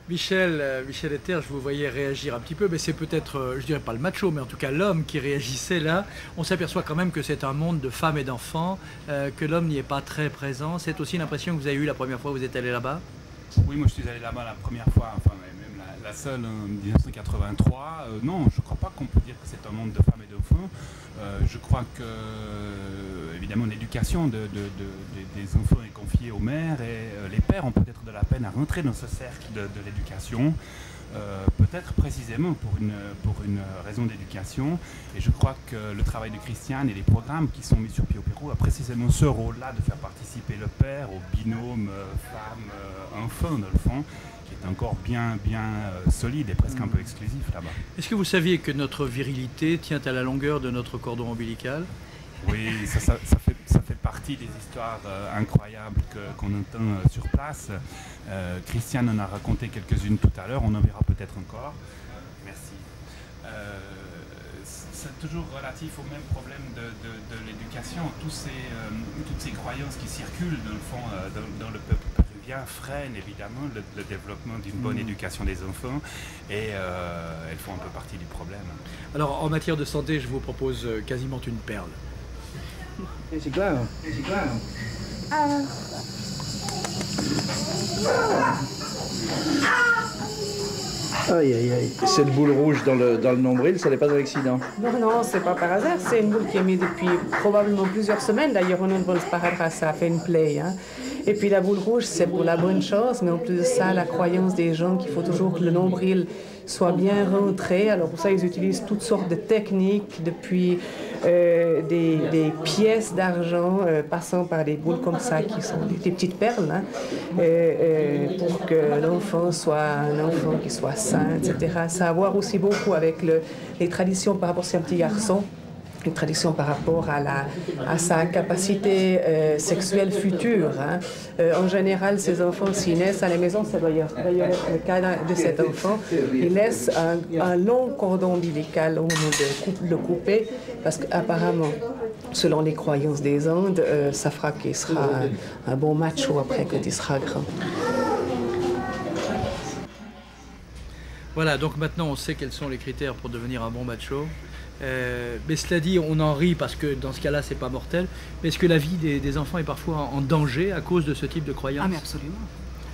Michel Ether, je vous voyais réagir un petit peu, mais c'est peut-être, je dirais pas le macho, mais en tout cas l'homme qui réagissait là. On s'aperçoit quand même que c'est un monde de femmes et d'enfants, que l'homme n'y est pas très présent. C'est aussi l'impression que vous avez eue la première fois que vous êtes allé là-bas? Oui, moi je suis allé là-bas la première fois, enfin même la seule en 1983. Non, je ne crois pas qu'on peut dire que c'est un monde de femmes et d'enfants. Je crois que, évidemment, l'éducation des enfants est confiée aux mères et les pères ont peut-être de la peine à rentrer dans ce cercle de l'éducation. Peut-être précisément pour une raison d'éducation. Et je crois que le travail de Christiane et les programmes qui sont mis sur pied au Pérou a précisément ce rôle-là de faire participer le père au binôme femme-enfant, dans le fond, qui est encore bien solide et presque un peu exclusif là-bas. Est-ce que vous saviez que notre virilité tient à la longueur de notre cordon ombilical? Oui, ça fait partie des histoires incroyables qu'on entend sur place. Christiane en a raconté quelques-unes tout à l'heure, on en verra peut-être encore. Merci. C'est toujours relatif au même problème de l'éducation. Toutes ces croyances qui circulent dans le fond, dans le peuple péruvien freinent évidemment le développement d'une bonne éducation des enfants et elles font un peu partie du problème. Alors en matière de santé, je vous propose quasiment une perle. C'est claro. Aïe, aïe, aïe. Cette boule rouge dans le nombril, ça n'est pas un accident? Non, c'est pas par hasard. C'est une boule qui est mise depuis probablement plusieurs semaines. D'ailleurs, on ne se paraîtra, ça a fait une plaie. Hein. Et puis la boule rouge, c'est pour la bonne chose, mais en plus de ça, la croyance des gens qu'il faut toujours que le nombril soit bien rentré. Alors pour ça, ils utilisent toutes sortes de techniques, depuis des pièces d'argent, passant par des boules comme ça, qui sont des petites perles, hein, pour que l'enfant soit un enfant qui soit sain, etc. Ça a à voir aussi beaucoup avec les traditions par rapport à un petit garçon. Une tradition par rapport à sa capacité sexuelle future. Hein. En général, ces enfants, s'ils naissent à la maison, ça doit être le cas de cet enfant, il laisse un long cordon ombilical au moment de le couper, parce qu'apparemment, selon les croyances des Andes, ça fera qu'il sera un bon macho après quand il sera grand. Voilà, donc maintenant on sait quels sont les critères pour devenir un bon macho. Mais cela dit, on en rit parce que dans ce cas-là, c'est pas mortel. Mais est-ce que la vie des enfants est parfois en danger à cause de ce type de croyance? Ah mais absolument.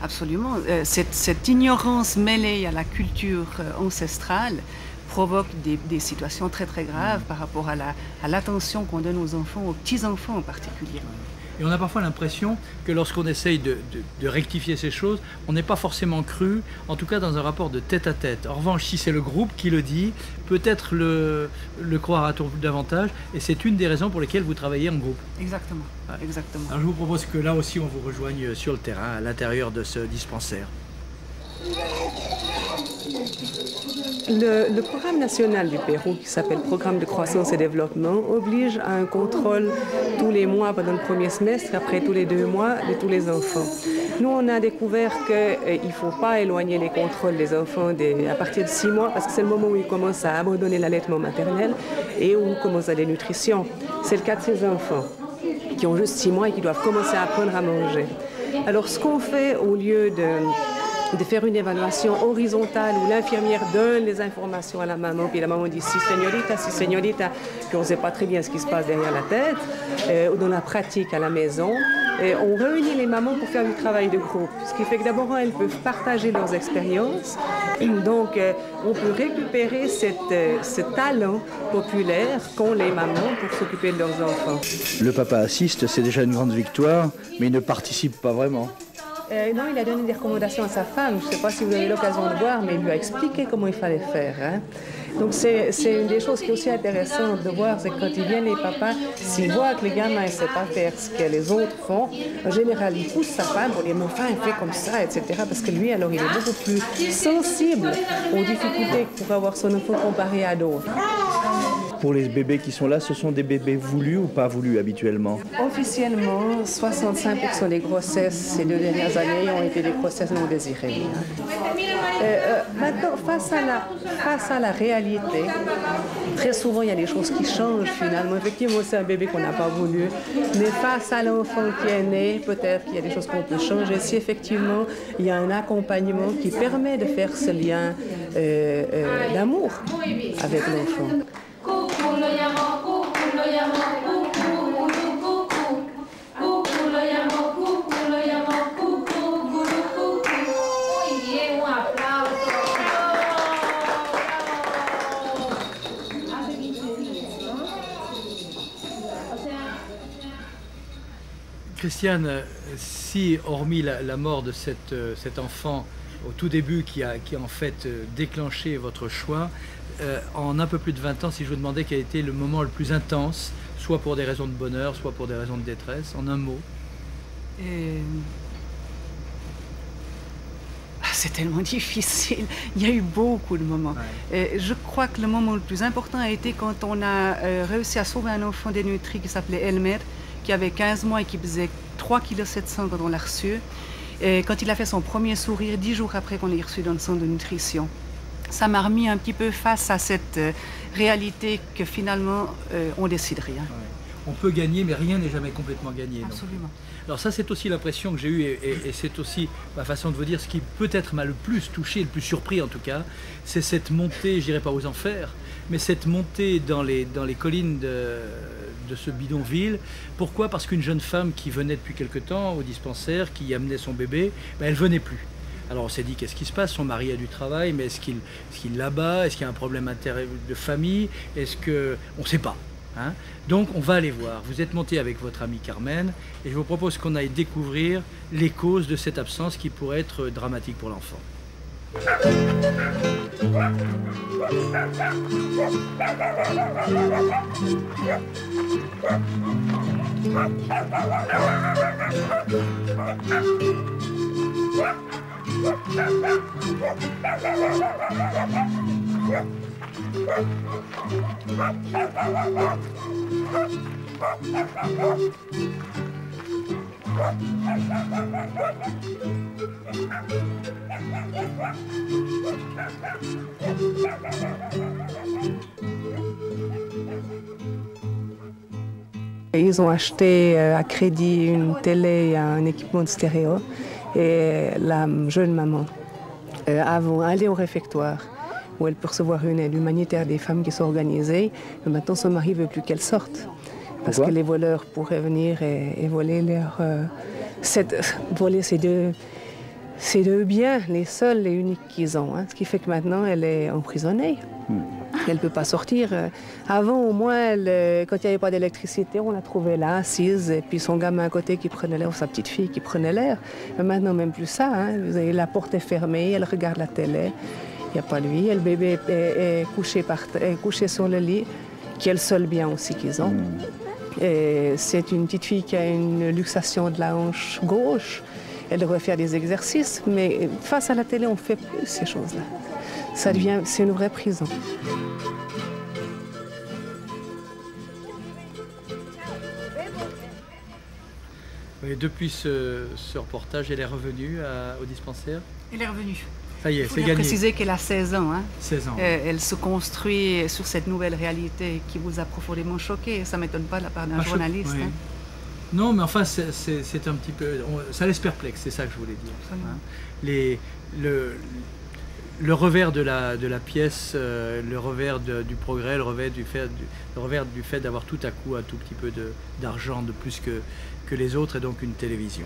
Absolument. Cette ignorance mêlée à la culture ancestrale provoque des situations très très graves par rapport à l'attention qu'on donne aux enfants, aux petits-enfants en particulier. Et on a parfois l'impression que lorsqu'on essaye de rectifier ces choses, on n'est pas forcément cru, en tout cas dans un rapport de tête à tête. En revanche, si c'est le groupe qui le dit, peut-être le croira-t-on davantage, et c'est une des raisons pour lesquelles vous travaillez en groupe. Exactement, ouais. Exactement. Alors je vous propose que là aussi on vous rejoigne sur le terrain, à l'intérieur de ce dispensaire. Le programme national du Pérou, qui s'appelle Programme de croissance et développement, oblige à un contrôle tous les mois pendant le premier semestre, après tous les 2 mois, de tous les enfants. Nous, on a découvert qu'il ne faut pas éloigner les contrôles des enfants à partir de 6 mois, parce que c'est le moment où ils commencent à abandonner l'allaitement maternel et où commence la dénutrition. C'est le cas de ces enfants qui ont juste 6 mois et qui doivent commencer à apprendre à manger. Alors, ce qu'on fait, au lieu de faire une évaluation horizontale où l'infirmière donne les informations à la maman, puis la maman dit si señorita, puis on ne sait pas très bien ce qui se passe derrière la tête, ou dans la pratique à la maison. On réunit les mamans pour faire du travail de groupe, ce qui fait que d'abord elles peuvent partager leurs expériences, donc on peut récupérer ce talent populaire qu'ont les mamans pour s'occuper de leurs enfants. Le papa assiste, c'est déjà une grande victoire, mais il ne participe pas vraiment. Non, il a donné des recommandations à sa femme. Je ne sais pas si vous avez l'occasion de voir, mais il lui a expliqué comment il fallait faire. Hein. Donc c'est une des choses qui est aussi intéressante de voir, c'est que quand ils viennent les papas, s'ils voient que les gamins ne savent pas faire ce que les autres font, en général, ils poussent sa femme pour dire mais enfin, il fait comme ça, etc. Parce que lui, alors, il est beaucoup plus sensible aux difficultés que pourrait avoir son enfant comparé à d'autres. pour les bébés qui sont là, ce sont des bébés voulus ou pas voulus habituellement? Officiellement, 65% des grossesses ces 2 dernières années ont été des grossesses non désirées. Maintenant, face à la réalité, très souvent il y a des choses qui changent finalement. Effectivement, c'est un bébé qu'on n'a pas voulu, mais face à l'enfant qui est né, peut-être qu'il y a des choses qu'on peut changer. Si effectivement il y a un accompagnement qui permet de faire ce lien d'amour avec l'enfant. Christiane, si hormis la mort de cet enfant au tout début qui a en fait déclenché votre choix, en un peu plus de 20 ans, si je vous demandais quel était le moment le plus intense, soit pour des raisons de bonheur, soit pour des raisons de détresse, en un mot? C'est tellement difficile. Il y a eu beaucoup de moments. Ouais. Je crois que le moment le plus important a été quand on a réussi à sauver un enfant dénutri qui s'appelait Elmer, qui avait 15 mois et qui pesait 3,7 kg quand on l'a reçu. Et quand il a fait son premier sourire, 10 jours après qu'on l'ait reçu dans le centre de nutrition. Ça m'a remis un petit peu face à cette réalité que finalement, on décide rien. Ouais. On peut gagner, mais rien n'est jamais complètement gagné. Absolument. Donc. Alors ça, c'est aussi l'impression que j'ai eue, et c'est aussi ma façon de vous dire, ce qui peut-être m'a le plus touché, le plus surpris en tout cas, c'est cette montée, je dirais pas aux enfers, mais cette montée dans les collines de ce bidonville. Pourquoi? Parce qu'une jeune femme qui venait depuis quelque temps au dispensaire, qui amenait son bébé, ben, elle venait plus. Alors on s'est dit, qu'est-ce qui se passe? Son mari a du travail, mais est-ce qu'il l'abat? Est-ce qu'il y a un problème de famille? Est-ce que... On ne sait pas. Hein? Donc on va aller voir. Vous êtes monté avec votre amie Carmen, et je vous propose qu'on aille découvrir les causes de cette absence qui pourrait être dramatique pour l'enfant. Ils ont acheté à crédit une télé et un équipement de stéréo, et la jeune maman avant allait au réfectoire où elle peut recevoir une aide humanitaire des femmes qui sont organisées. Mais maintenant, son mari ne veut plus qu'elle sorte parce que les voleurs pourraient venir et voler voler ces deux biens, les seuls et uniques qu'ils ont. Hein. Ce qui fait que maintenant, elle est emprisonnée. Elle ne peut pas sortir. Avant, au moins, quand il n'y avait pas d'électricité, on la trouvait là, assise, et puis son gamin à côté qui prenait l'air, ou sa petite fille qui prenait l'air. Mais maintenant, même plus ça. Hein. La porte est fermée, elle regarde la télé, il n'y a pas de vie. Le bébé est couché sur le lit, qui est le seul bien aussi qu'ils ont. Et c'est une petite fille qui a une luxation de la hanche gauche. Elle devrait faire des exercices, mais face à la télé, on ne fait plus ces choses-là. C'est une vraie prison. Et depuis ce reportage, elle est revenue au dispensaire? Elle est revenue. Ça y est, c'est gagné. Il faut préciser qu'elle a 16 ans. Hein. 16 ans. Elle se construit sur cette nouvelle réalité qui vous a profondément choqué. Ça ne m'étonne pas de la part d'un journaliste. Oui. Hein. Non, mais enfin, c'est un petit peu... ça laisse perplexe, c'est ça que je voulais dire. Hein. Le revers de la pièce, le revers du progrès, le revers du fait d'avoir tout à coup un tout petit peu d'argent de plus que les autres, et donc une télévision.